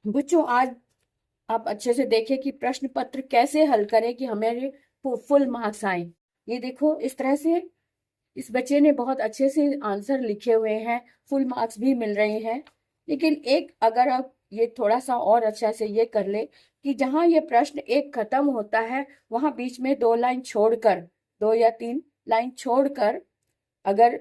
बच्चों, आज आप अच्छे से देखें कि प्रश्न पत्र कैसे हल करें कि हमारे फुल मार्क्स आए। ये देखो, इस तरह से इस बच्चे ने बहुत अच्छे से आंसर लिखे हुए हैं, फुल मार्क्स भी मिल रहे हैं। लेकिन एक अगर आप ये थोड़ा सा और अच्छा से ये कर ले कि जहां ये प्रश्न एक खत्म होता है वहां बीच में 2 लाइन छोड़कर, 2 या 3 लाइन छोड़कर अगर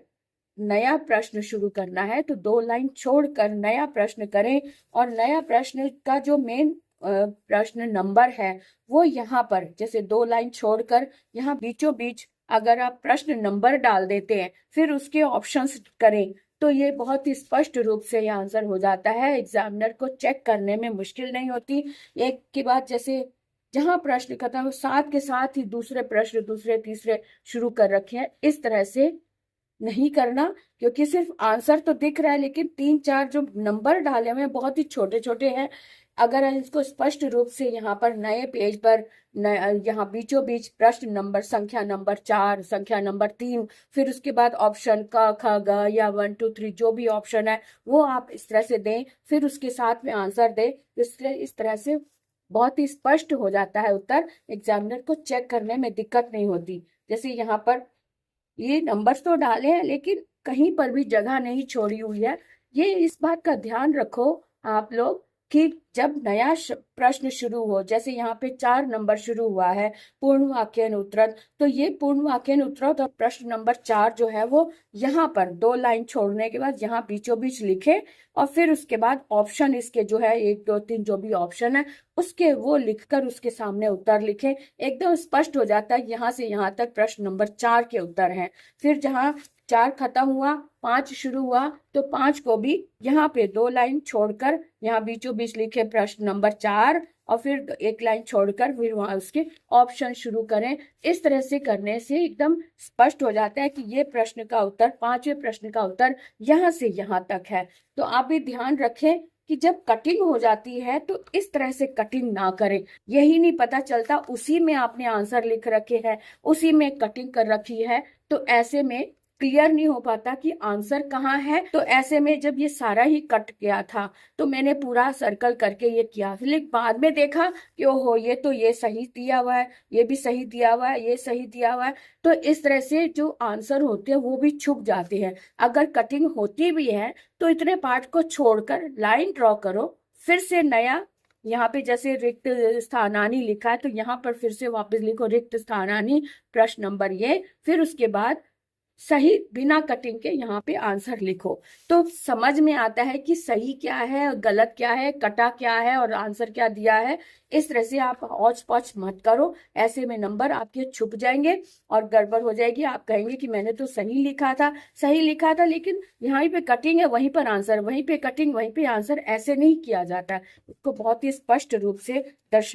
नया प्रश्न शुरू करना है तो 2 लाइन छोड़कर नया प्रश्न करें। और नया प्रश्न का जो मेन प्रश्न नंबर है वो यहाँ पर, जैसे 2 लाइन छोड़कर यहाँ बीचों बीच अगर आप प्रश्न नंबर डाल देते हैं फिर उसके ऑप्शंस करें तो ये बहुत ही स्पष्ट रूप से ये आंसर हो जाता है। एग्जामिनर को चेक करने में मुश्किल नहीं होती। एक के बाद जैसे जहां प्रश्न खत्म हो साथ के साथ ही दूसरे प्रश्न, दूसरे तीसरे शुरू कर रखे हैं, इस तरह से नहीं करना। क्योंकि सिर्फ आंसर तो दिख रहा है लेकिन 3 4 जो नंबर डाले हुए हैं बहुत ही छोटे छोटे हैं। अगर इसको स्पष्ट रूप से यहाँ पर नए पेज पर यहाँ बीचों बीच प्रश्न नंबर, संख्या नंबर 4, संख्या नंबर 3, फिर उसके बाद ऑप्शन क ख ग या 1 2 3 जो भी ऑप्शन है वो आप इस तरह से दें, फिर उसके साथ में आंसर दें। इसलिए इस तरह से बहुत ही स्पष्ट हो जाता है उत्तर, एग्जामिनर को चेक करने में दिक्कत नहीं होती। जैसे यहाँ पर ये नंबर्स तो डाले हैं लेकिन कहीं पर भी जगह नहीं छोड़ी हुई है। ये इस बात का ध्यान रखो आप लोग कि जब नया प्रश्न शुरू हो, जैसे यहाँ पे 4 नंबर शुरू हुआ है पूर्ण वाक्य उत्तरद, तो ये पूर्ण वाक्य उत्तरद और प्रश्न नंबर 4 जो है वो यहाँ पर 2 लाइन छोड़ने के बाद यहाँ बीचों बीच लिखे और फिर उसके बाद ऑप्शन इसके जो है 1 2 3 जो भी ऑप्शन है उसके वो लिखकर उसके सामने उत्तर लिखे। एकदम स्पष्ट हो जाता है यहाँ से यहाँ तक प्रश्न नंबर 4 के उत्तर हैं। फिर जहाँ 4 खत्म हुआ, 5 शुरू हुआ, तो 5 को भी यहाँ पे 2 लाइन छोड़कर यहाँ बीचों बीच लिखे प्रश्न नंबर 4 और फिर 1 लाइन छोड़कर फिर वहां उसके ऑप्शन शुरू करें। इस तरह से करने से एकदम स्पष्ट हो जाता है कि ये प्रश्न का उत्तर, 5वें प्रश्न का उत्तर यहाँ से यहाँ तक है। तो आप भी ध्यान रखें कि जब कटिंग हो जाती है तो इस तरह से कटिंग ना करें। यही नहीं पता चलता उसी में आपने आंसर लिख रखे हैं, उसी में कटिंग कर रखी है, तो ऐसे में क्लियर नहीं हो पाता कि आंसर कहाँ है। तो ऐसे में जब ये सारा ही कट गया था तो मैंने पूरा सर्कल करके ये किया, लेकिन बाद में देखा कि ओहो ये तो ये सही दिया हुआ है, ये भी सही दिया हुआ है, ये सही दिया हुआ है। तो इस तरह से जो आंसर होते हैं वो भी छुप जाते हैं। अगर कटिंग होती भी है तो इतने पार्ट को छोड़कर लाइन ड्रॉ करो, फिर से नया यहाँ पे जैसे रिक्त स्थानानी लिखा है तो यहाँ पर फिर से वापस लिखो रिक्त स्थानानी प्रश्न नंबर ये, फिर उसके बाद सही बिना कटिंग के यहाँ पे आंसर लिखो। तो समझ में आता है कि सही क्या है, गलत क्या है, कटा क्या है और आंसर क्या दिया है। इस तरह से आप औच पौच मत करो, ऐसे में नंबर आपके छुप जाएंगे और गड़बड़ हो जाएगी। आप कहेंगे कि मैंने तो सही लिखा था, सही लिखा था, लेकिन यहाँ पे कटिंग है वहीं पर आंसर, वहीं पे कटिंग वहीं पे आंसर, ऐसे नहीं किया जाता। इसको बहुत ही स्पष्ट रूप से दर्शा